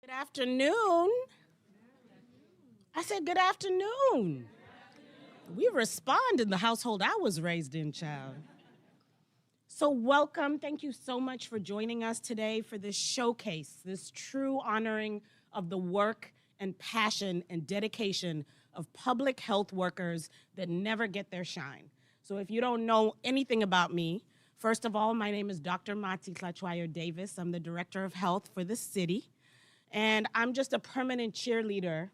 Good afternoon. I said good afternoon. We respond in the household I was raised in, child. So, welcome. Thank you so much for joining us today for this showcase, this true honoring of the work and passion and dedication of public health workers that never get their shine. So, if you don't know anything about me, first of all, my name is Dr. Mati Tlatchwayo Davis. I'm the Director of Health for the city. And I'm just a permanent cheerleader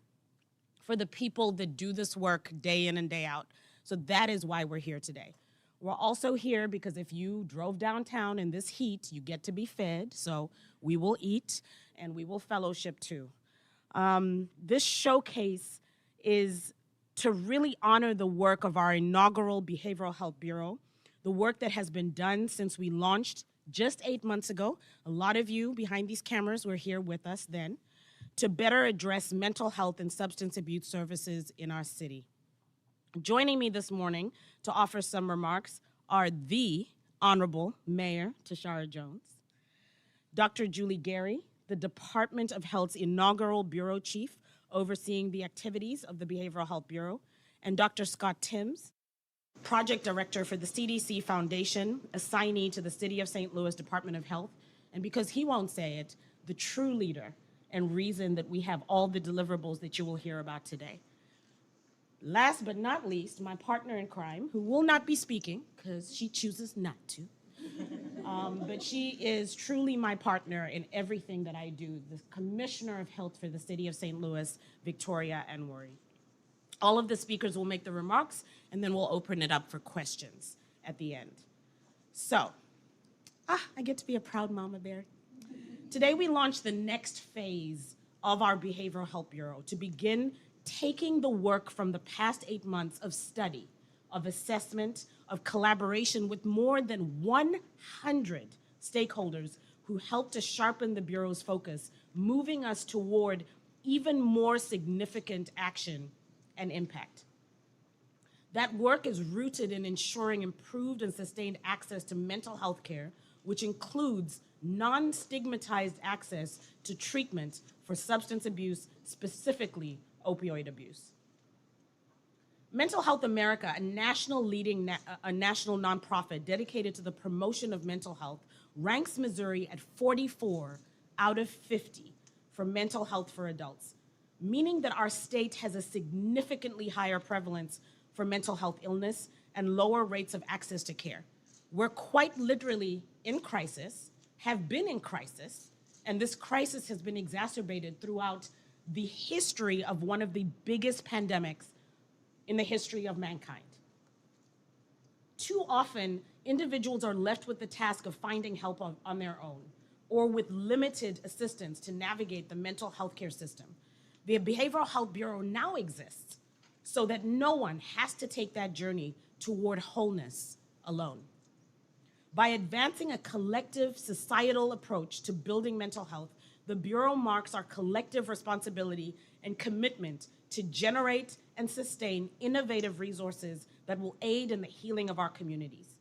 for the people that do this work day in and day out. So that is why we're here today. We're also here because if you drove downtown in this heat, you get to be fed. So we will eat and we will fellowship too. This showcase is to really honor the work of our inaugural Behavioral Health Bureau, the work that has been done since we launched just 8 months ago. A lot of you behind these cameras were here with us then, to better address mental health and substance abuse services in our city. Joining me this morning to offer some remarks are the Honorable Mayor Tishaura Jones, Dr. Julie Gary, the Department of Health's inaugural Bureau Chief overseeing the activities of the Behavioral Health Bureau, and Dr. Scott Timms, Project Director for the CDC Foundation, assignee to the City of St. Louis Department of Health, and because he won't say it, the true leader and reason that we have all the deliverables that you will hear about today. Last but not least, my partner in crime, who will not be speaking because she chooses not to, but she is truly my partner in everything that I do, the Commissioner of Health for the City of St. Louis, Victoria Anwari. All of the speakers will make the remarks, and then we'll open it up for questions at the end. So, I get to be a proud mama bear. Today, we launch the next phase of our Behavioral Health Bureau to begin taking the work from the past 8 months of study, of assessment, of collaboration with more than 100 stakeholders who helped to sharpen the Bureau's focus, moving us toward even more significant action and impact. That work is rooted in ensuring improved and sustained access to mental health care, which includes non-stigmatized access to treatment for substance abuse, specifically opioid abuse. Mental Health America, a national nonprofit dedicated to the promotion of mental health, ranks Missouri at 44 out of 50 for mental health for adults, meaning that our state has a significantly higher prevalence for mental health illness and lower rates of access to care. We're quite literally in crisis, have been in crisis, and this crisis has been exacerbated throughout the history of one of the biggest pandemics in the history of mankind. Too often, individuals are left with the task of finding help on their own or with limited assistance to navigate the mental health care system. The Behavioral Health Bureau now exists so that no one has to take that journey toward wholeness alone. By advancing a collective societal approach to building mental health, the Bureau marks our collective responsibility and commitment to generate and sustain innovative resources that will aid in the healing of our communities,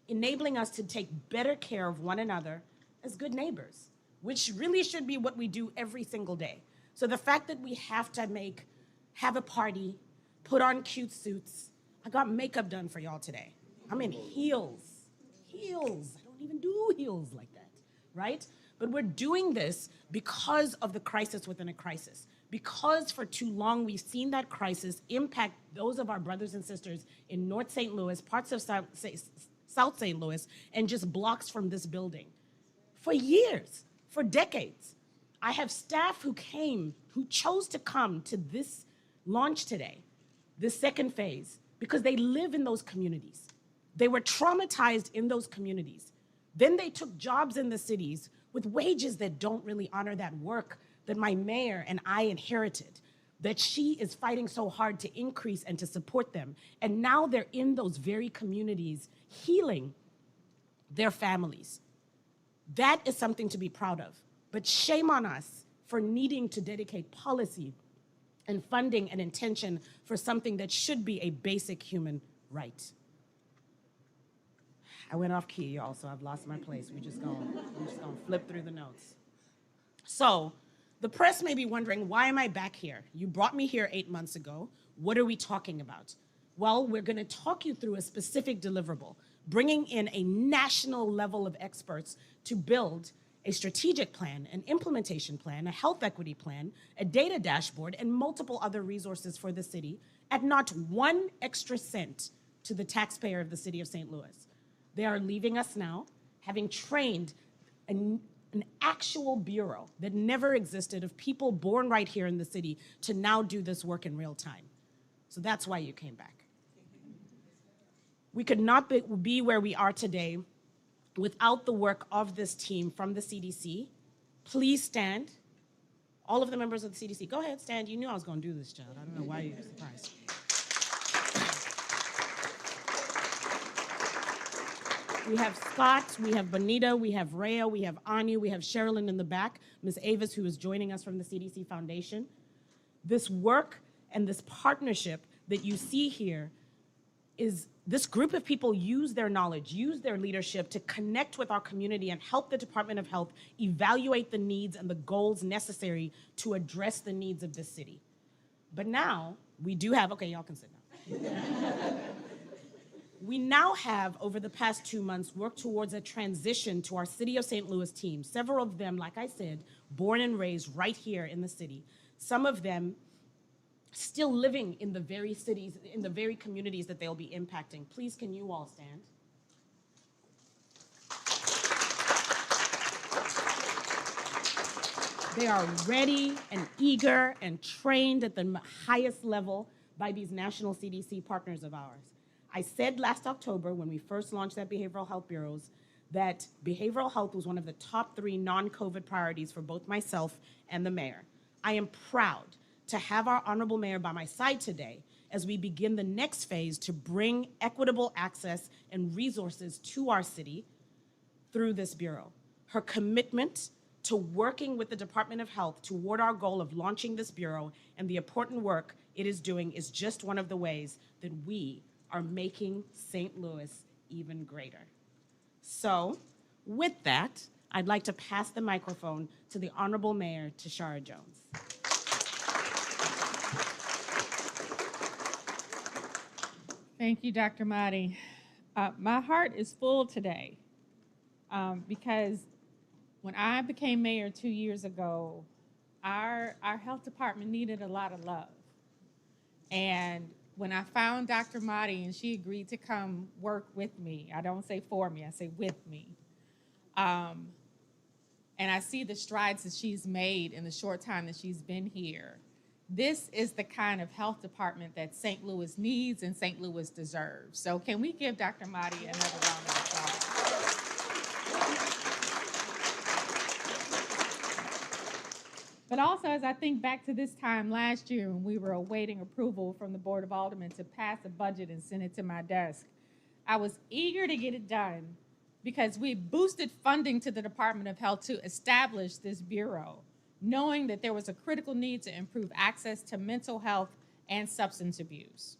enabling us to take better care of one another as good neighbors, which really should be what we do every single day. So the fact that we have to have a party, put on cute suits, I got makeup done for y'all today. I'm in heels. I don't even do heels like that, right? But we're doing this because of the crisis within a crisis. Because for too long we've seen that crisis impact those of our brothers and sisters in North St. Louis, parts of South St. Louis, and just blocks from this building. For years, for decades, I have staff who chose to come to this launch today, this second phase, because they live in those communities. They were traumatized in those communities. Then they took jobs in the cities with wages that don't really honor that work that my mayor and I inherited, that she is fighting so hard to increase and to support them. And now they're in those very communities healing their families. That is something to be proud of. But shame on us for needing to dedicate policy and funding and intention for something that should be a basic human right. I went off key, y'all, so I've lost my place. We're just gonna flip through the notes. So The press may be wondering, why am I back here? You brought me here 8 months ago. What are we talking about? Well, we're going to talk you through a specific deliverable, bringing in a national level of experts to build a strategic plan, an implementation plan, a health equity plan, a data dashboard, and multiple other resources for the city at not one extra cent to the taxpayer of the city of St. Louis. They are leaving us now, having trained an actual bureau that never existed of people born right here in the city to now do this work in real time. So that's why you came back. We could not be where we are today without the work of this team from the CDC. Please stand. All of the members of the CDC, go ahead, stand. You knew I was going to do this, child. I don't know why you're surprised. We have Scott, we have Bonita, we have Rhea, we have Anya, we have Sherilyn in the back, Ms. Avis, who is joining us from the CDC Foundation. This work and this partnership that you see here is this group of people use their knowledge, use their leadership to connect with our community and help the Department of Health evaluate the needs and the goals necessary to address the needs of this city. But now, we do have, okay, y'all can sit down. We now have, over the past 2 months, worked towards a transition to our City of St. Louis team. Several of them, like I said, born and raised right here in the city. Some of them still living in the very cities, in the very communities that they'll be impacting. Please, can you all stand? They are ready and eager and trained at the highest level by these national CDC partners of ours. I said last October when we first launched that behavioral health bureaus that behavioral health was one of the top 3 non-COVID priorities for both myself and the mayor. I am proud to have our honorable mayor by my side today as we begin the next phase to bring equitable access and resources to our city through this bureau. Her commitment to working with the Department of Health toward our goal of launching this bureau and the important work it is doing is just one of the ways that we are making St. Louis even greater. So, with that, I'd like to pass the microphone to the Honorable Mayor, Tishaura Jones. Thank you, Dr. Mahdi. My heart is full today because when I became mayor 2 years ago, our health department needed a lot of love. And when I found Dr. Mahdi and she agreed to come work with me, I don't say for me, I say with me. And I see the strides that she's made in the short time that she's been here. This is the kind of health department that St. Louis needs and St. Louis deserves. So can we give Dr. Mahdi another round of applause? But also, as I think back to this time last year when we were awaiting approval from the Board of Aldermen to pass a budget and send it to my desk, I was eager to get it done because we boosted funding to the Department of Health to establish this bureau, knowing that there was a critical need to improve access to mental health and substance abuse.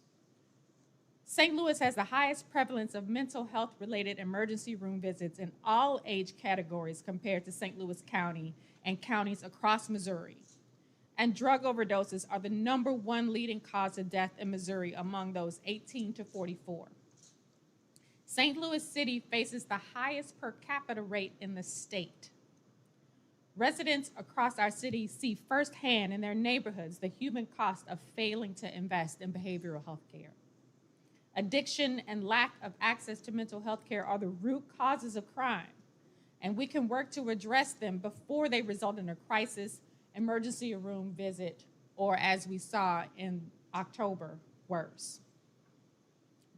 St. Louis has the highest prevalence of mental health-related emergency room visits in all age categories compared to St. Louis County and counties across Missouri. And drug overdoses are the #1 leading cause of death in Missouri among those 18 to 44. St. Louis City faces the highest per capita rate in the state. Residents across our city see firsthand in their neighborhoods the human cost of failing to invest in behavioral health care. Addiction and lack of access to mental health care are the root causes of crime, and we can work to address them before they result in a crisis, emergency room visit, or as we saw in October, worse.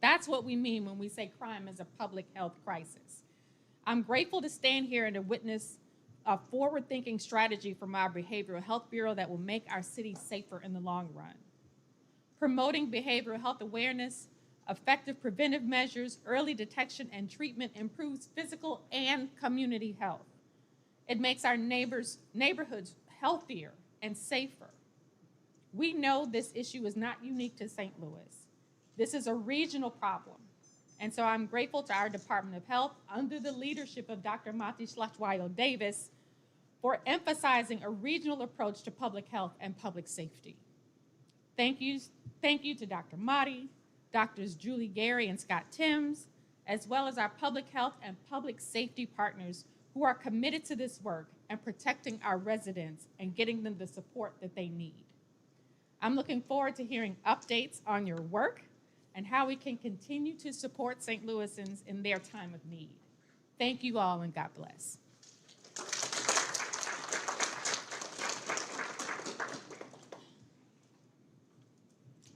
That's what we mean when we say crime is a public health crisis. I'm grateful to stand here and to witness a forward-thinking strategy from our Behavioral Health Bureau that will make our city safer in the long run. Promoting behavioral health awareness, effective preventive measures, early detection and treatment improves physical and community health. It makes our neighborhoods healthier and safer. We know this issue is not unique to St. Louis. This is a regional problem. And so I'm grateful to our Department of Health, under the leadership of Dr. Mati Schlachweiler Davis, for emphasizing a regional approach to public health and public safety. Thank you to Dr. Motti, Doctors Julie Gary and Scott Timms, as well as our public health and public safety partners who are committed to this work and protecting our residents and getting them the support that they need. I'm looking forward to hearing updates on your work and how we can continue to support St. Louisans in their time of need. Thank you all, and God bless.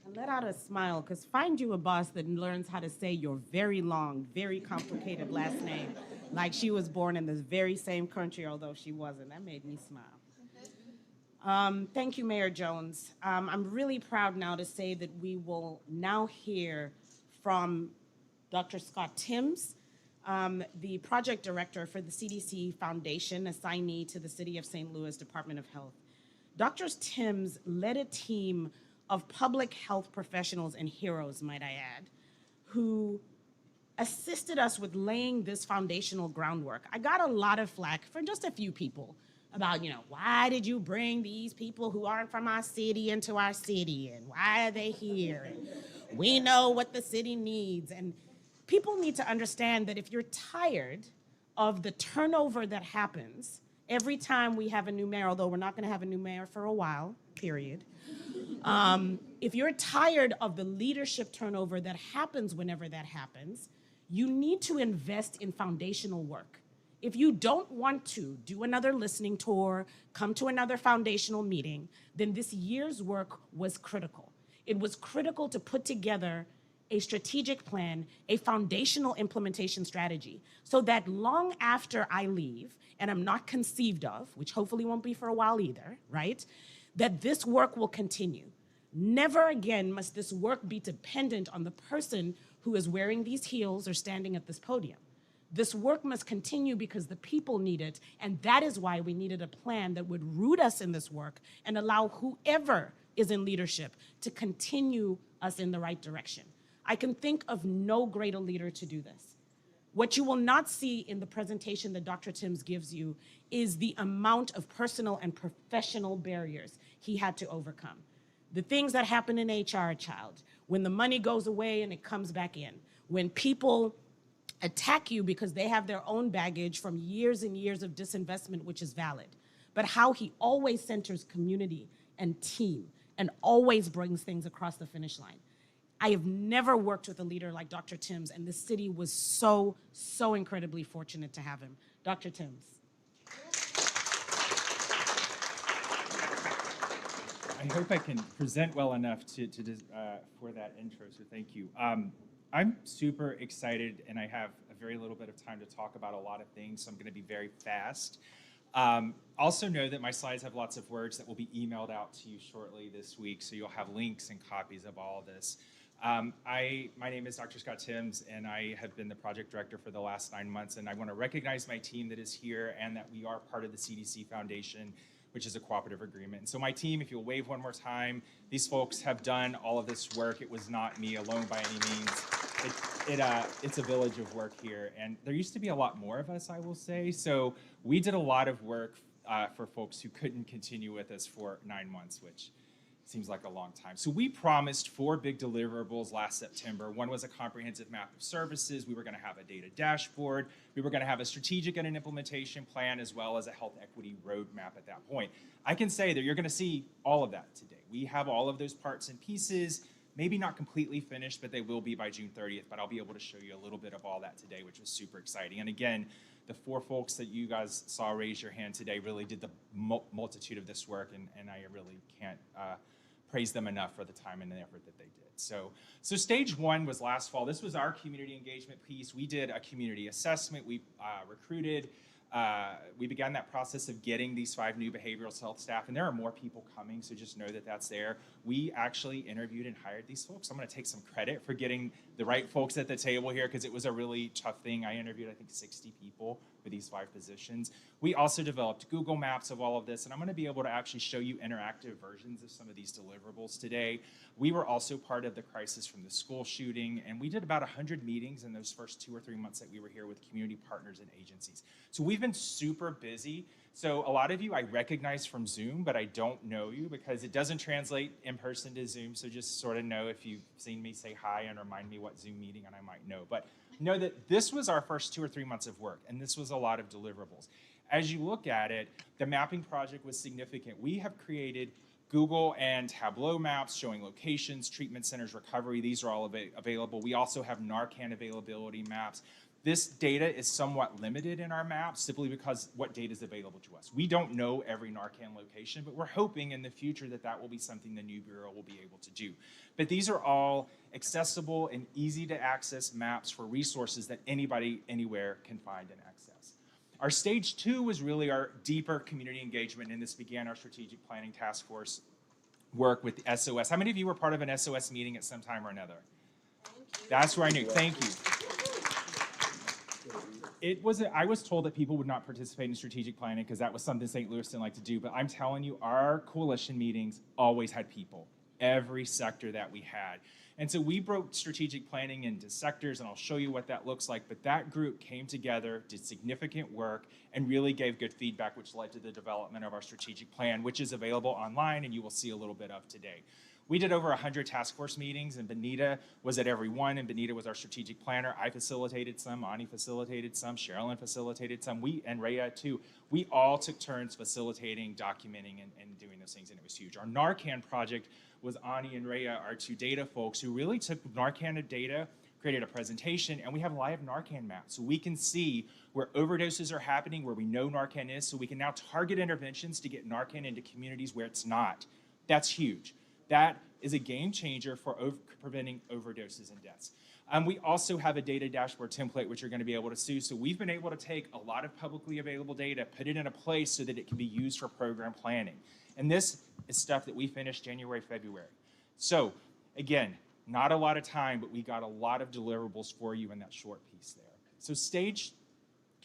And let out a smile, because find you a boss that learns how to say your very long, very complicated last name, like she was born in this very same country, although she wasn't. That made me smile. Thank you, Mayor Jones. I'm really proud now to say that we will now hear from Dr. Scott Timms, the project director for the CDC Foundation, assignee to the City of St. Louis Department of Health. Dr. Timms led a team of public health professionals and heroes, might I add, who assisted us with laying this foundational groundwork. I got a lot of flack from just a few people about, why did you bring these people who aren't from our city into our city, and why are they here? And we know what the city needs. And people need to understand that if you're tired of the turnover that happens every time we have a new mayor, although we're not going to have a new mayor for a while, period. If you're tired of the leadership turnover that happens whenever that happens, you need to invest in foundational work. If you don't want to do another listening tour, come to another foundational meeting, then this year's work was critical. It was critical to put together a strategic plan, a foundational implementation strategy, so that long after I leave, and I'm not conceived of, which hopefully won't be for a while either, right, that this work will continue. Never again must this work be dependent on the person who is wearing these heels or standing at this podium. This work must continue because the people need it, and that is why we needed a plan that would root us in this work and allow whoever is in leadership to continue us in the right direction. I can think of no greater leader to do this. What you will not see in the presentation that Dr. Timms gives you is the amount of personal and professional barriers he had to overcome. The things that happen in HR, child, when the money goes away and it comes back in, when people attack you because they have their own baggage from years and years of disinvestment, which is valid, but how he always centers community and team and always brings things across the finish line. I have never worked with a leader like Dr. Timms, and the city was so, so incredibly fortunate to have him. Dr. Timms. I hope I can present well enough for that intro, so thank you. I'm super excited, and I have a very little bit of time to talk about a lot of things, so I'm going to be very fast. Also know that my slides have lots of words that will be emailed out to you shortly this week, so you'll have links and copies of all of this. My name is Dr. Scott Timms, and I have been the project director for the last 9 months, and I want to recognize my team that is here and that we are part of the CDC Foundation, which is a cooperative agreement. And so my team, if you'll wave one more time, these folks have done all of this work. It was not me alone by any means. It's a village of work here, and there used to be a lot more of us, I will say. So we did a lot of work for folks who couldn't continue with us for 9 months, which seems like a long time. So we promised 4 big deliverables last September. One was a comprehensive map of services. We were going to have a data dashboard. We were going to have a strategic and an implementation plan, as well as a health equity roadmap at that point. I can say that you're going to see all of that today. We have all of those parts and pieces, maybe not completely finished, but they will be by June 30th. But I'll be able to show you a little bit of all that today, which was super exciting. And again, the 4 folks that you guys saw raise your hand today really did the multitude of this work, and I really can't praise them enough for the time and the effort that they did. So stage 1 was last fall. This was our community engagement piece. We did a community assessment. We recruited. We began that process of getting these 5 new behavioral health staff, and there are more people coming, so just know that that's there. We actually interviewed and hired these folks. I'm going to take some credit for getting the right folks at the table here, because it was a really tough thing. I interviewed, I think, 60 people for these 5 positions. We also developed Google Maps of all of this, and I'm going to be able to actually show you interactive versions of some of these deliverables today. We were also part of the crisis from the school shooting, and we did about 100 meetings in those first 2 or 3 months that we were here with community partners and agencies. So we've been super busy. So a lot of you I recognize from Zoom, but I don't know you because it doesn't translate in person to Zoom. So just sort of know if you've seen me, say hi and remind me what Zoom meeting, and I might know. But know that this was our first 2 or 3 months of work, and this was a lot of deliverables. As you look at it, the mapping project was significant. We have created Google and Tableau maps showing locations, treatment centers, recovery. These are all available. We also have Narcan availability maps. This data is somewhat limited in our maps simply because what data is available to us. We don't know every Narcan location, but we're hoping in the future that that will be something the new Bureau will be able to do. But these are all accessible and easy to access maps for resources that anybody, anywhere can find and access. Our stage 2 was really our deeper community engagement, and this began our strategic planning task force work with the SOS. How many of you were part of an SOS meeting at some time or another? That's where I knew. Thank you. I was told that people would not participate in strategic planning because that was something St. Louis didn't like to do, but I'm telling you, our coalition meetings always had people, every sector that we had. And so we broke strategic planning into sectors, and I'll show you what that looks like, but that group came together, did significant work, and really gave good feedback, which led to the development of our strategic plan, which is available online, and you will see a little bit of today. We did over 100 task force meetings, and Benita was at every one, and Benita was our strategic planner. I facilitated some, Ani facilitated some, Sherilyn facilitated some, and Rhea too. We all took turns facilitating, documenting, and doing those things, and it was huge. Our Narcan project was Ani and Rhea, our 2 data folks, who really took Narcan data, created a presentation, and we have live Narcan maps. So we can see where overdoses are happening, where we know Narcan is, so we can now target interventions to get Narcan into communities where it's not. That's huge. That is a game changer for preventing overdoses and deaths. We also have a data dashboard template, which you're going to be able to see. So we've been able to take a lot of publicly available data, put it in a place so that it can be used for program planning. And this is stuff that we finished January, February. So again, not a lot of time, but we got a lot of deliverables for you in that short piece there. So stage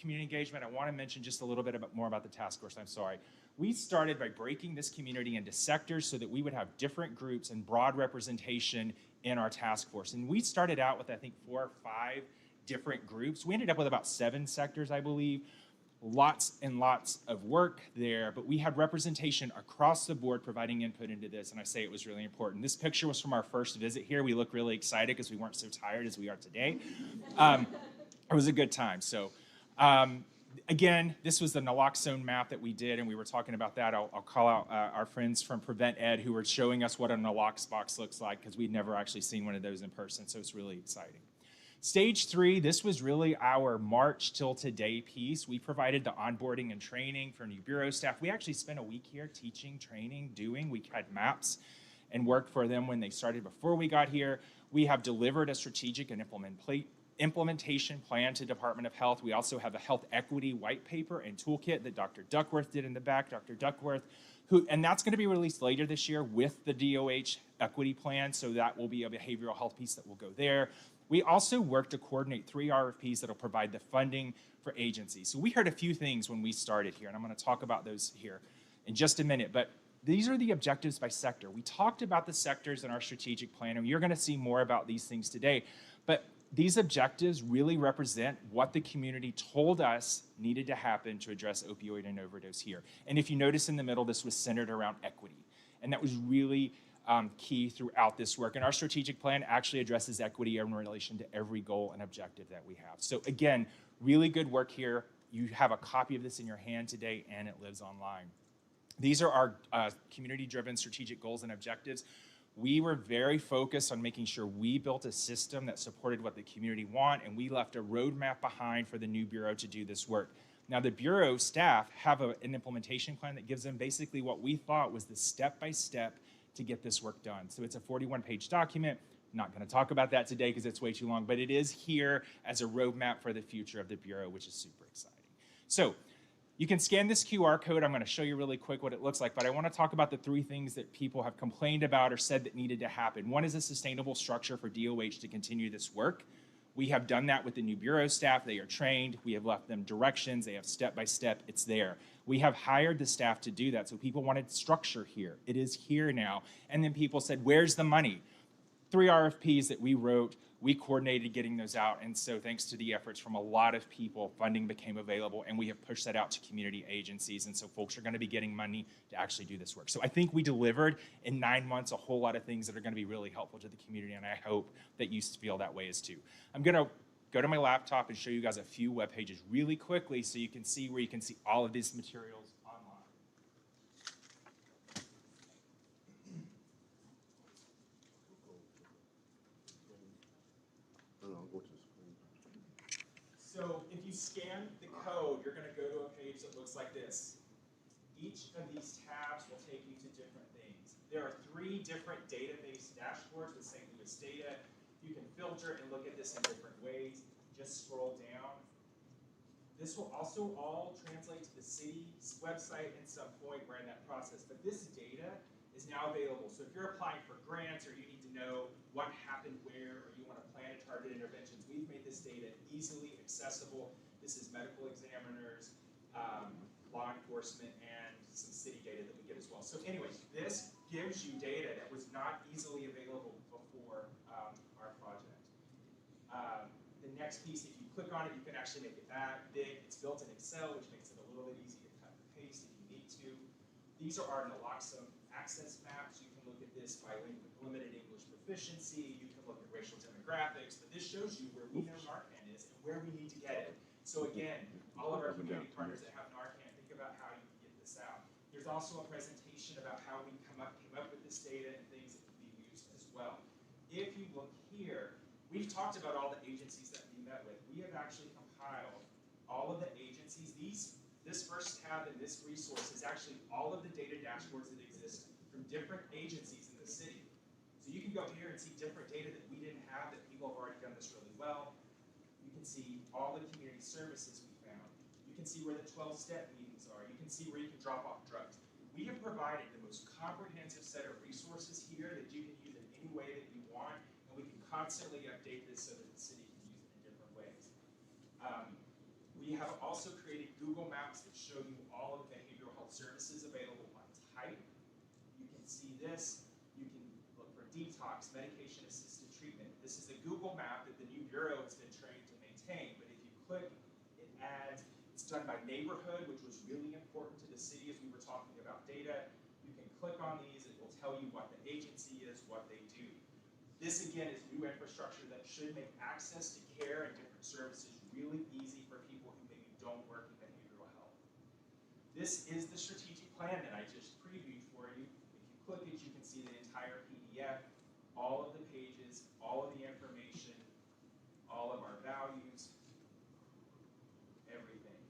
community engagement, I want to mention just a little bit more about the task force. I'm sorry. We started by breaking this community into sectors so that we would have different groups and broad representation in our task force. And we started out with, I think, 4 or 5 different groups. We ended up with about 7 sectors, I believe. Lots and lots of work there, but we had representation across the board providing input into this, and I say it was really important. This picture was from our first visit here. We look really excited because we weren't so tired as we are today. It was a good time. So again, this was the naloxone map that we did, and we were talking about that. I'll call out our friends from Prevent Ed who were showing us what a nalox box looks like because we'd never actually seen one of those in person, so it's really exciting. Stage 3, this was really our March till today piece. We provided the onboarding and training for new Bureau staff. We actually spent a week here teaching, training, doing. We had maps and worked for them when they started before we got here. We have delivered a strategic and implementation plan to Department of Health. We also have a health equity white paper and toolkit that Dr. Duckworth did in the back. Dr. Duckworth, and that's going to be released later this year with the DOH equity plan, so that will be a behavioral health piece that will go there. We also work to coordinate 3 RFPs that will provide the funding for agencies. So we heard a few things when we started here, and I'm going to talk about those here in just a minute, but these are the objectives by sector. We talked about the sectors in our strategic plan, and you're going to see more about these things today, but these objectives really represent what the community told us needed to happen to address opioid and overdose here. And if you notice in the middle, this was centered around equity, and that was really key throughout this work. And our strategic plan actually addresses equity in relation to every goal and objective that we have. So again, really good work here. You have a copy of this in your hand today, and it lives online. These are our community-driven strategic goals and objectives. We were very focused on making sure we built a system that supported what the community want, and we left a roadmap behind for the new Bureau to do this work. Now, the Bureau staff have an implementation plan that gives them basically what we thought was the step-by-step to get this work done. So it's a 41-page document. I'm not going to talk about that today because it's way too long, but it is here as a roadmap for the future of the Bureau, which is super exciting. So you can scan this QR code. I'm going to show you really quick what it looks like, but I want to talk about the 3 things that people have complained about or said that needed to happen. One is a sustainable structure for DOH to continue this work. We have done that with the new Bureau staff. They are trained. We have left them directions. They have step-by-step. It's there. We have hired the staff to do that. So people wanted structure here. It is here now. And then people said, where's the money? 3 RFPs that we wrote. We coordinated getting those out, and so thanks to the efforts from a lot of people, funding became available, and we have pushed that out to community agencies, and so folks are going to be getting money to actually do this work. So I think we delivered in 9 months a whole lot of things that are going to be really helpful to the community, and I hope that you feel that way as too. I'm going to go to my laptop and show you guys a few web pages really quickly so you can see where you can see all of these materials online. So if you scan the code, you're going to go to a page that looks like this. Each of these tabs will take you to different things. There are 3 different database dashboards with St. Louis data. You can filter and look at this in different ways. Just scroll down. This will also all translate to the city's website at some point. We're in that process. But this data is now available. So if you're applying for grants or you need to know what happened where, or you want to plan a target interventions, we've made this data easily accessible. This is medical examiners, law enforcement, and some city data that we get as well. So anyways, this gives you data that was not easily available before our project. The next piece, if you click on it, you can actually make it that big. It's built in Excel, which makes it a little bit easy to cut and paste if you need to. These are our naloxone access maps. You can look at this by limited English proficiency. You can look at racial demographics. But this shows you where we know Narcan is and where we need to get it. So again, all of our community partners that have Narcan, think about how you can get this out. There's also a presentation about how we came up with this data and things that can be used as well. If you look here, we've talked about all the agencies that we met with. We have actually compiled all of the agencies. This first tab in this resource is actually all of the data dashboards that exist from different agencies in the city. So you can go here and see different data that we didn't have, that people have already done this really well. You can see all the community services we found. You can see where the 12-step meetings are. You can see where you can drop off drugs. We have provided the most comprehensive set of resources here that you can use in any way that you want, and we can constantly update this so that the city can use it in different ways. We have also created Google Maps that show you all of the behavioral health services available by type. You can see this. You can look for detox, medication-assisted treatment. This is a Google map that the new Bureau has been trained to maintain, but if you click, it adds, it's done by neighborhood, which was really important to the city as we were talking about data. You can click on these, it will tell you what the agency is, what they do. This, again, is new infrastructure that should make access to care and different services really easy for people who maybe don't work in behavioral health. This is the strategic plan that I just previewed for you. If you click it, you can see the entire PDF, all of the pages, all of the information, all of our values, everything.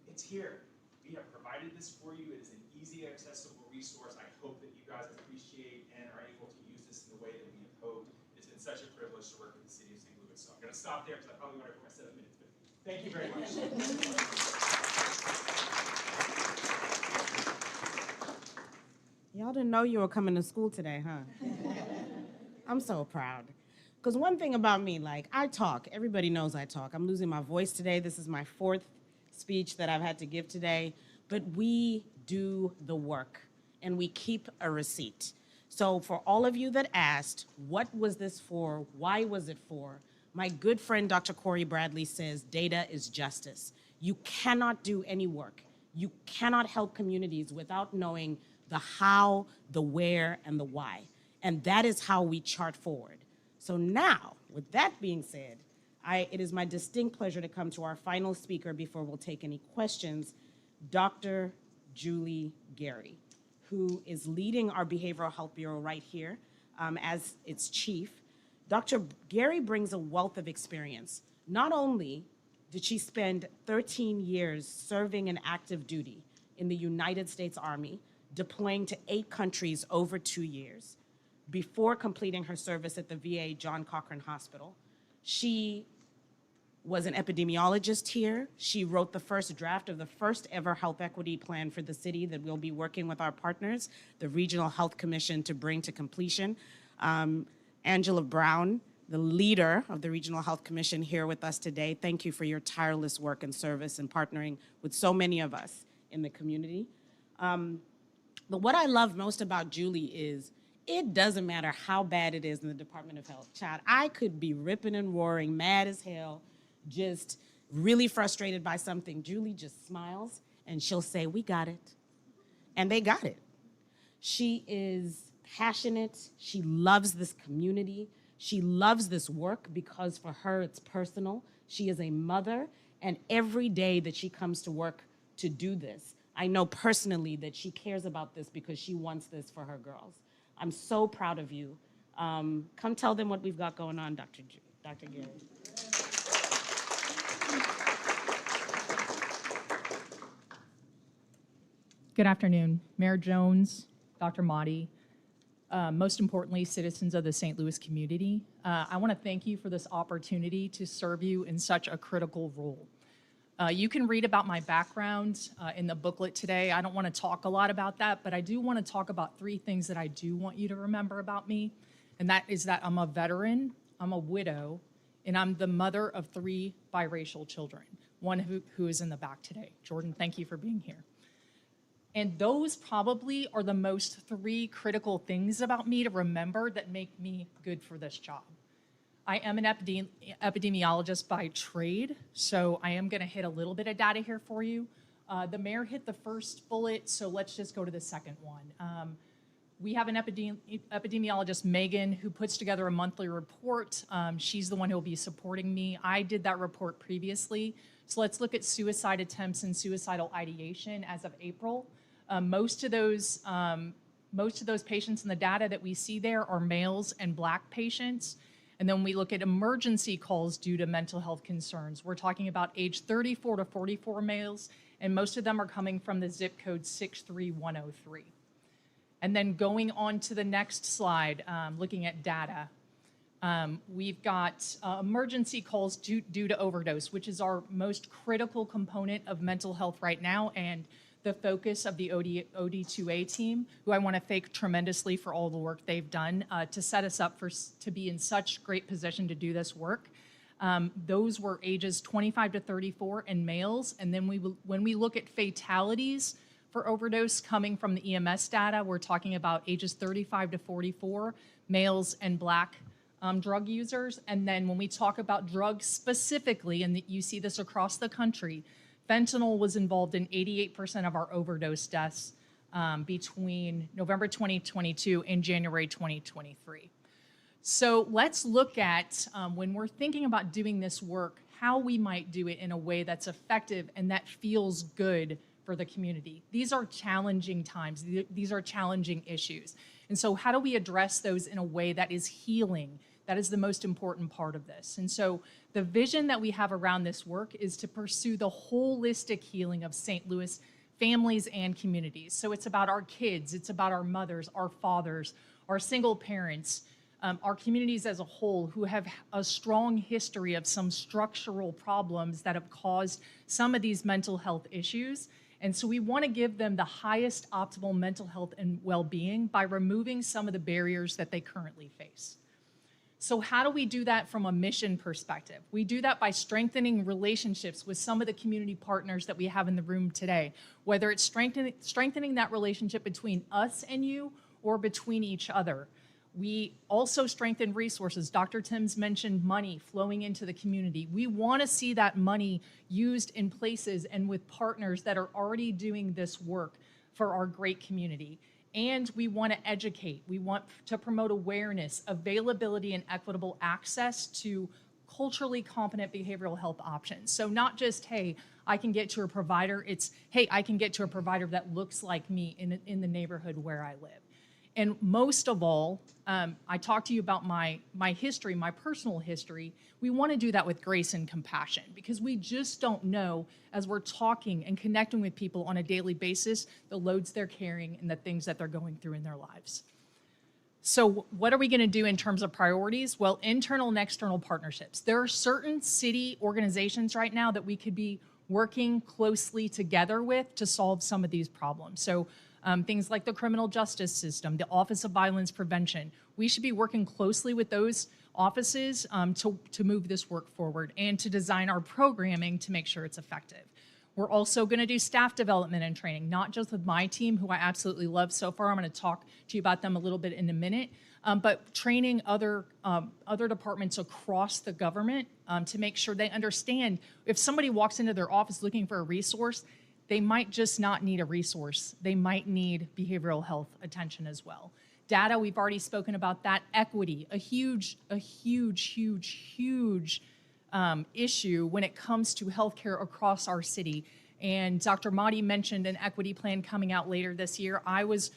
It's here. We have provided this for you. It is an easy, accessible resource. I hope that you guys appreciate and are able to use this in the way that we have hoped. It's been such a privilege to work with the city of St. Louis. So I'm going to stop there because I probably went over my 7 minutes. But thank you very much. Y'all didn't know you were coming to school today, huh? I'm so proud. Because one thing about me, like, I talk. Everybody knows I talk. I'm losing my voice today. This is my 4th speech that I've had to give today. But we do the work, and we keep a receipt. So for all of you that asked, what was this for? Why was it for? My good friend, Dr. Corey Bradley, says data is justice. You cannot do any work. You cannot help communities without knowing the how, the where, and the why. And that is how we chart forward. So now, with that being said, it is my distinct pleasure to come to our final speaker before we'll take any questions, Dr. Julie Gary, who is leading our Behavioral Health Bureau right here as its chief. Dr. Gary brings a wealth of experience. Not only did she spend 13 years serving in active duty in the United States Army, deploying to 8 countries over 2 years, before completing her service at the VA John Cochrane Hospital. She was an epidemiologist here. She wrote the first draft of the first ever health equity plan for the city that we'll be working with our partners, the Regional Health Commission, to bring to completion. Angela Brown, the leader of the Regional Health Commission, here with us today. Thank you for your tireless work and service and partnering with so many of us in the community. But what I love most about Julie is It doesn't matter how bad it is in the Department of Health. Child, I could be ripping and roaring, mad as hell, just really frustrated by something. Julie just smiles and she'll say, "We got it." And they got it. She is passionate. She loves this community. She loves this work because for her it's personal. She is a mother, and every day that she comes to work to do this, I know personally that she cares about this because she wants this for her girls. I'm so proud of you. Come tell them what we've got going on, Dr. Gary. Good afternoon, Mayor Jones, Dr. Motti, most importantly, citizens of the St. Louis community. I want to thank you for this opportunity to serve you in such a critical role. You can read about my background in the booklet today. I don't want to talk a lot about that, but I do want to talk about 3 things that I do want you to remember about me, and that is that I'm a veteran, I'm a widow, and I'm the mother of 3 biracial children, one who is in the back today. Jordan, thank you for being here. And those probably are the most 3 critical things about me to remember that make me good for this job. I am an epidemiologist by trade, so I am going to hit a little bit of data here for you. The mayor hit the first bullet, so let's just go to the second one. We have an epidemiologist, Megan, who puts together a monthly report. She's the one who will be supporting me. I did that report previously. So let's look at suicide attempts and suicidal ideation as of April. Most of those patients in the data that we see there are males and Black patients. And then we look at emergency calls due to mental health concerns. We're talking about age 34 to 44 males, and most of them are coming from the zip code 63103. And then going on to the next slide, looking at data. We've got emergency calls due to overdose, which is our most critical component of mental health right now, and the focus of the OD2A team, who I want to thank tremendously for all the work they've done to set us up to be in such great position to do this work. Those were ages 25 to 34 and males. And then when we look at fatalities for overdose coming from the EMS data, we're talking about ages 35 to 44, males and Black drug users. And then when we talk about drugs specifically, and you see this across the country, fentanyl was involved in 88% of our overdose deaths between November 2022 and January 2023. So let's look at, when we're thinking about doing this work, how we might do it in a way that's effective and that feels good for the community. These are challenging times. These are challenging issues. And so how do we address those in a way that is healing? That is the most important part of this. And so the vision that we have around this work is to pursue the holistic healing of St. Louis families and communities. So it's about our kids, it's about our mothers, our fathers, our single parents, our communities as a whole who have a strong history of some structural problems that have caused some of these mental health issues. And so we want to give them the highest optimal mental health and well-being by removing some of the barriers that they currently face. So how do we do that from a mission perspective? We do that by strengthening relationships with some of the community partners that we have in the room today, whether it's strengthening that relationship between us and you or between each other. We also strengthen resources. Dr. Timms mentioned money flowing into the community. We want to see that money used in places and with partners that are already doing this work for our great community. And we want to educate. We want to promote awareness, availability, and equitable access to culturally competent behavioral health options. So not just, hey, I can get to a provider. It's, hey, I can get to a provider that looks like me in the neighborhood where I live. And most of all, I talked to you about my history, my personal history. We want to do that with grace and compassion because we just don't know, as we're talking and connecting with people on a daily basis, the loads they're carrying and the things that they're going through in their lives. So what are we going to do in terms of priorities? Well, internal and external partnerships. There are certain city organizations right now that we could be working closely together with to solve some of these problems. So things like the criminal justice system, the Office of Violence Prevention. We should be working closely with those offices to move this work forward and to design our programming to make sure it's effective. We're also going to do staff development and training, not just with my team, who I absolutely love so far. I'm going to talk to you about them a little bit in a minute, but training other departments across the government to make sure they understand if somebody walks into their office looking for a resource, they might just not need a resource. They might need behavioral health attention as well. Data, we've already spoken about that. Equity, a huge issue when it comes to healthcare across our city. And Dr. Mahdi mentioned an equity plan coming out later this year. I was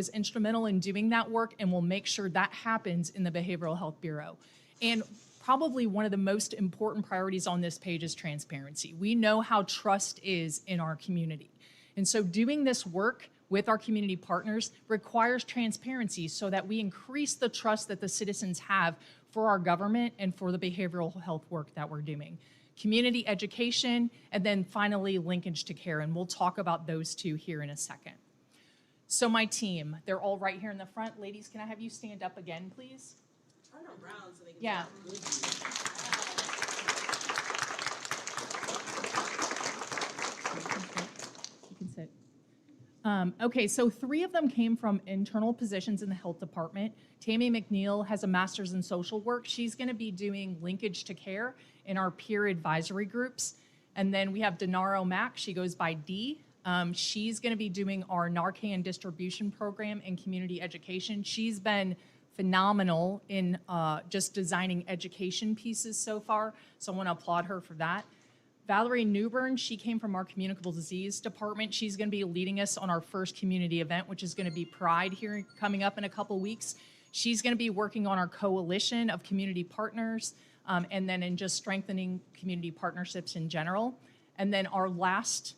instrumental in doing that work, and we'll make sure that happens in the Behavioral Health Bureau. And probably one of the most important priorities on this page is transparency. We know how trust is in our community. And so doing this work with our community partners requires transparency so that we increase the trust that the citizens have for our government and for the behavioral health work that we're doing. Community education, and then finally linkage to care, and we'll talk about those two here in a second. So my team, they're all right here in the front. Ladies, can I have you stand up again, please? Turn around so they can Yeah. You can sit. Okay, so 3 of them came from internal positions in the health department. Tammy McNeil has a master's in social work. She's going to be doing linkage to care in our peer advisory groups. And then we have Denaro Mack. She goes by D. She's going to be doing our Narcan distribution program and community education. She's been phenomenal in just designing education pieces so far, so I want to applaud her for that. Valerie Newbern, she came from our communicable disease department. She's going to be leading us on our first community event, which is going to be Pride here coming up in a couple weeks. She's going to be working on our coalition of community partners, and then in just strengthening community partnerships in general. And then our last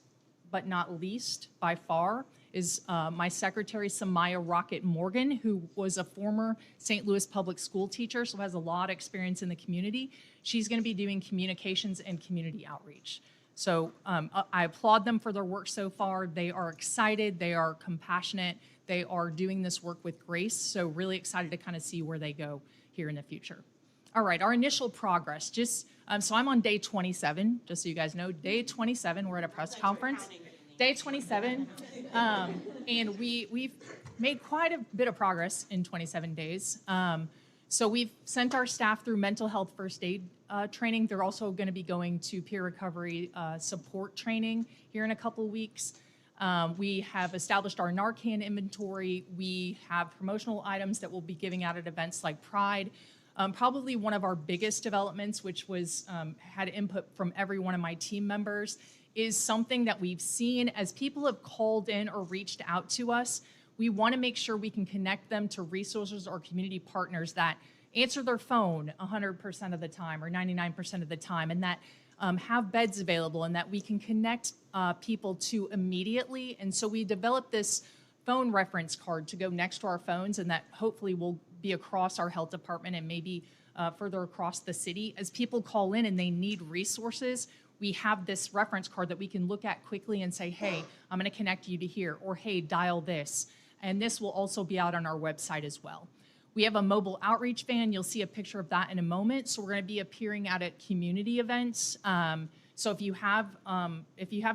but not least by far is my secretary, Samaya Rocket Morgan, who was a former St. Louis public school teacher, so has a lot of experience in the community. She's going to be doing communications and community outreach. So I applaud them for their work so far. They are excited, they are compassionate, they are doing this work with grace, so really excited to kind of see where they go here in the future. All right, our initial progress, so I'm on day 27, just so you guys know, day 27, we're at a press conference. Day 27, and we've made quite a bit of progress in 27 days. So we've sent our staff through mental health first aid training. They're also going to be going to peer recovery support training here in a couple weeks. We have established our Narcan inventory. We have promotional items that we'll be giving out at events like Pride. Probably one of our biggest developments, which was had input from every one of my team members, is something that we've seen as people have called in or reached out to us. We want to make sure we can connect them to resources or community partners that answer their phone 100% of the time or 99% of the time, and that have beds available and that we can connect people to immediately. And so we developed this phone reference card to go next to our phones, and that hopefully will be across our health department and maybe further across the city. As people call in and they need resources, we have this reference card that we can look at quickly and say, hey, I'm going to connect you to here, or hey, dial this. And this will also be out on our website as well. We have a mobile outreach van. You'll see a picture of that in a moment. So we're going to be appearing out at community events. So if you have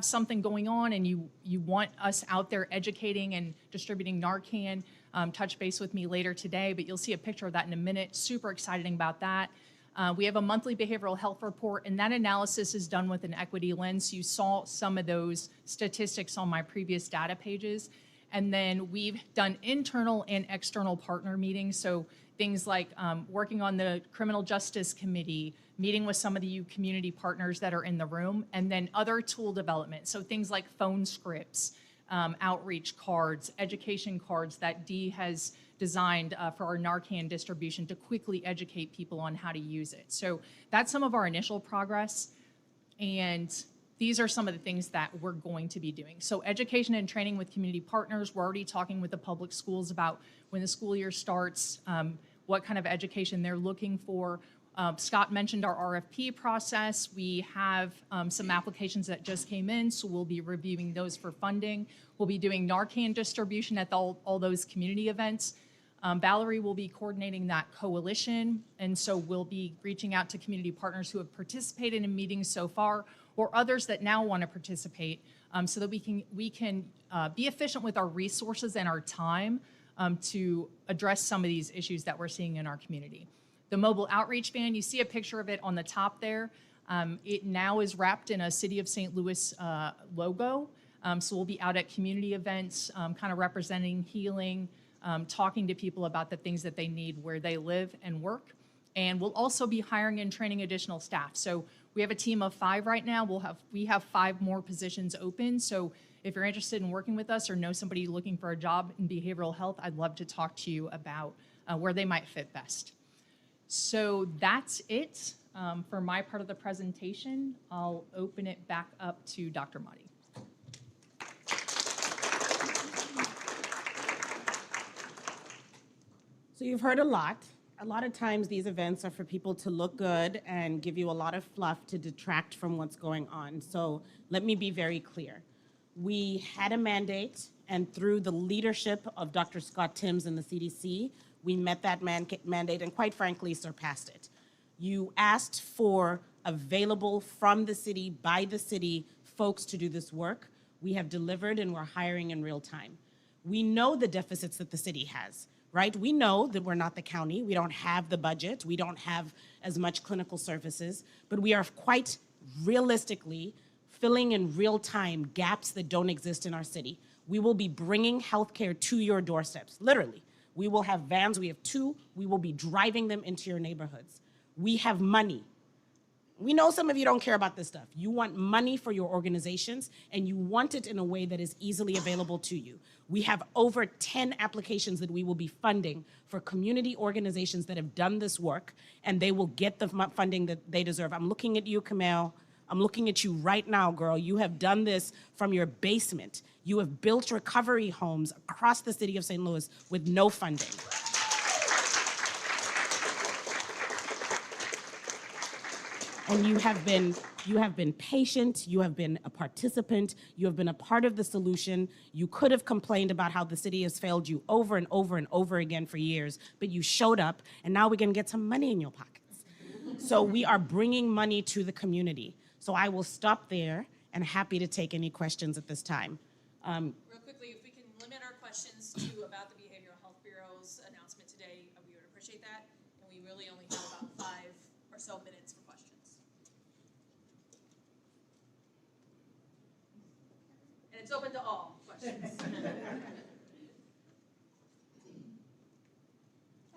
something going on and you want us out there educating and distributing Narcan, touch base with me later today, but you'll see a picture of that in a minute. Super exciting about that. We have a monthly behavioral health report, and that analysis is done with an equity lens. You saw some of those statistics on my previous data pages. And then we've done internal and external partner meetings. So things like working on the criminal justice committee, meeting with some of the community partners that are in the room, and then other tool development. So things like phone scripts, outreach cards, education cards that Dee has designed for our Narcan distribution to quickly educate people on how to use it. So that's some of our initial progress. And these are some of the things that we're going to be doing. So education and training with community partners. We're already talking with the public schools about when the school year starts, what kind of education they're looking for. Scott mentioned our RFP process. We have some applications that just came in, so we'll be reviewing those for funding. We'll be doing Narcan distribution at all those community events. Valerie will be coordinating that coalition, and so we'll be reaching out to community partners who have participated in meetings so far or others that now want to participate, so that we can be efficient with our resources and our time to address some of these issues that we're seeing in our community. The mobile outreach van, you see a picture of it on the top there. It now is wrapped in a City of St. Louis logo. So we'll be out at community events, kind of representing healing, talking to people about the things that they need where they live and work. And we'll also be hiring and training additional staff. So we have a team of 5 right now. We have 5 more positions open. So if you're interested in working with us or know somebody looking for a job in behavioral health, I'd love to talk to you about where they might fit best. So that's it for my part of the presentation. I'll open it back up to Dr. Mahdi. So you've heard a lot. A lot of times these events are for people to look good and give you a lot of fluff to detract from what's going on. So let me be very clear. We had a mandate, and through the leadership of Dr. Scott Timms and the CDC, we met that mandate and quite frankly surpassed it. You asked for available from the city, by the city, folks to do this work. We have delivered and we're hiring in real time. We know the deficits that the city has. Right? We know that we're not the county. We don't have the budget. We don't have as much clinical services, but we are quite realistically filling in real time gaps that don't exist in our city. We will be bringing healthcare to your doorsteps, literally. We will have vans, we have 2. We will be driving them into your neighborhoods. We have money. We know some of you don't care about this stuff. You want money for your organizations, and you want it in a way that is easily available to you. We have over 10 applications that we will be funding for community organizations that have done this work, and they will get the funding that they deserve. I'm looking at you, Kamel. I'm looking at you right now, girl. You have done this from your basement. You have built recovery homes across the city of St. Louis with no funding. And you have been patient, you have been a participant, you have been a part of the solution. You could have complained about how the city has failed you over and over and over again for years, but you showed up, and now we're gonna get some money in your pockets. So we are bringing money to the community. So I will stop there and happy to take any questions at this time. Real quickly, if we can limit our questions to about the Behavioral Health Bureau's announcement today, we would appreciate that. And we really only have about 5 or so minutes for questions. And it's open to all questions.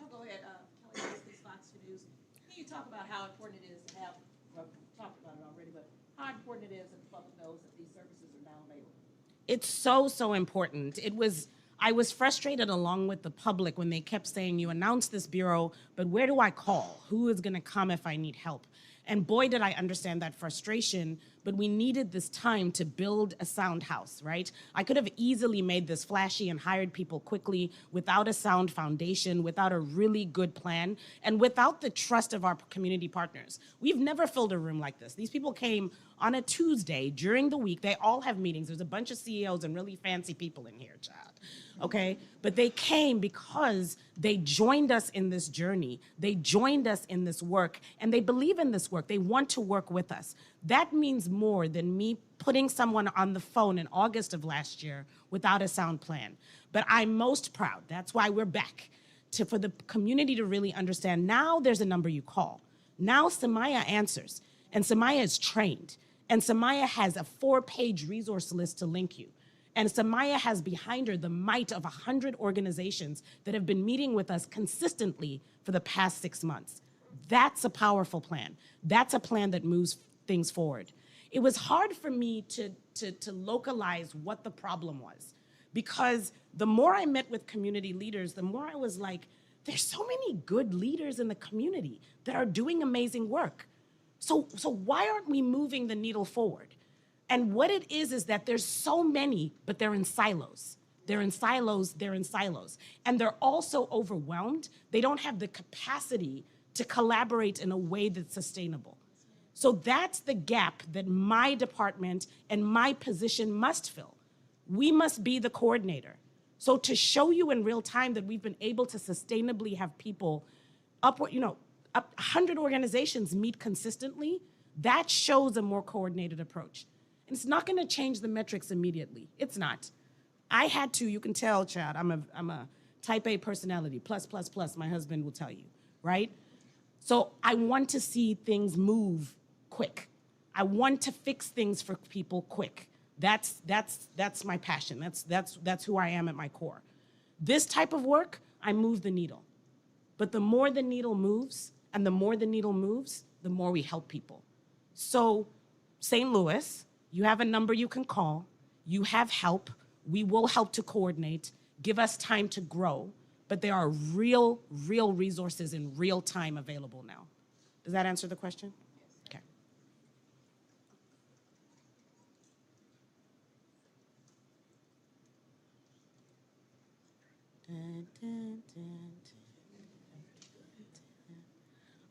I'll go ahead, Kelly, this Fox News. Can you talk about how important it is to have, well, we talked about it already, but how important it is that the public knows that these services are now available? It's so important. I was frustrated along with the public when they kept saying, you announced this bureau, but where do I call? Who is gonna come if I need help? And boy, did I understand that frustration, but we needed this time to build a sound house, right? I could have easily made this flashy and hired people quickly without a sound foundation, without a really good plan, and without the trust of our community partners. We've never filled a room like this. These people came on a Tuesday during the week. They all have meetings. There's a bunch of CEOs and really fancy people in here, child. Okay, but they came because they joined us in this journey. They joined us in this work, and they believe in this work. They want to work with us. That means more than me putting someone on the phone in August of last year without a sound plan. But I'm most proud, that's why we're back, for the community to really understand now there's a number you call. Now Samaya answers, and Samaya is trained, and Samaya has a 4-page resource list to link you. And Samaya has behind her the might of 100 organizations that have been meeting with us consistently for the past 6 months. That's a powerful plan. That's a plan that moves things forward. It was hard for me to localize what the problem was, because the more I met with community leaders, the more I was like, there's so many good leaders in the community that are doing amazing work. So why aren't we moving the needle forward? And what it is that there's so many, but they're in silos. They're in silos, they're in silos. And they're also overwhelmed. They don't have the capacity to collaborate in a way that's sustainable. So that's the gap that my department and my position must fill. We must be the coordinator. So to show you in real time that we've been able to sustainably have people 100 organizations meet consistently, That shows a more coordinated approach. And it's not gonna change the metrics immediately. It's not. I had to, you can tell, Chad, I'm a type A personality, plus, my husband will tell you, right? So I want to see things move quick. I want to fix things for people quick. That's my passion. That's who I am at my core. This type of work, I move the needle. But the more the needle moves, and the more the needle moves, the more we help people. So St. Louis, you have a number you can call. You have help. We will help to coordinate. Give us time to grow. But there are real resources in real time available now. Does that answer the question? Okay.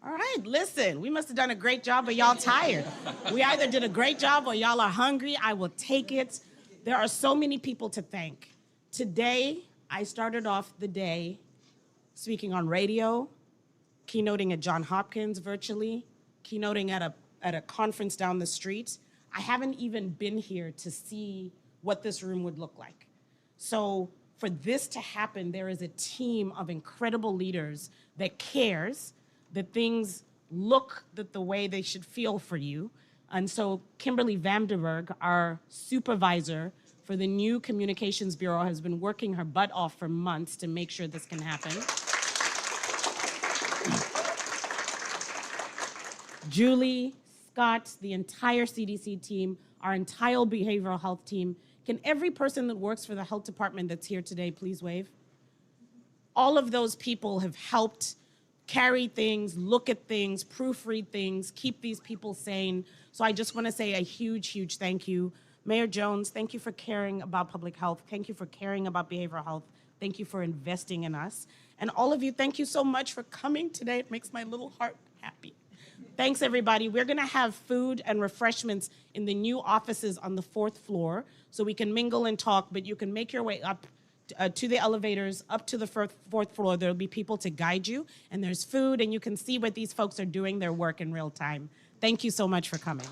All right, listen, we must have done a great job, but y'all tired. We either did a great job or y'all are hungry. I will take it. There are so many people to thank. Today, I started off the day speaking on radio, keynoting at Johns Hopkins virtually, keynoting at a conference down the street. I haven't even been here to see what this room would look like. So for this to happen, there is a team of incredible leaders that cares that things look the way they should feel for you. And so Kimberly Vandenberg, our supervisor for the new Communications Bureau, has been working her butt off for months to make sure this can happen. Julie, Scott, the entire CDC team, our entire behavioral health team. Can every person that works for the health department that's here today please wave? All of those people have helped carry things, look at things, proofread things, keep these people sane. So I just want to say a huge thank you. Mayor Jones, thank you for caring about public health. Thank you for caring about behavioral health. Thank you for investing in us. And all of you, thank you so much for coming today. It makes my little heart happy. Thanks, everybody. We're going to have food and refreshments in the new offices on the 4th floor, so we can mingle and talk, but you can make your way up to the elevators, up to the 4th floor. There'll be people to guide you, and there's food, and you can see what these folks are doing their work in real time. Thank you so much for coming.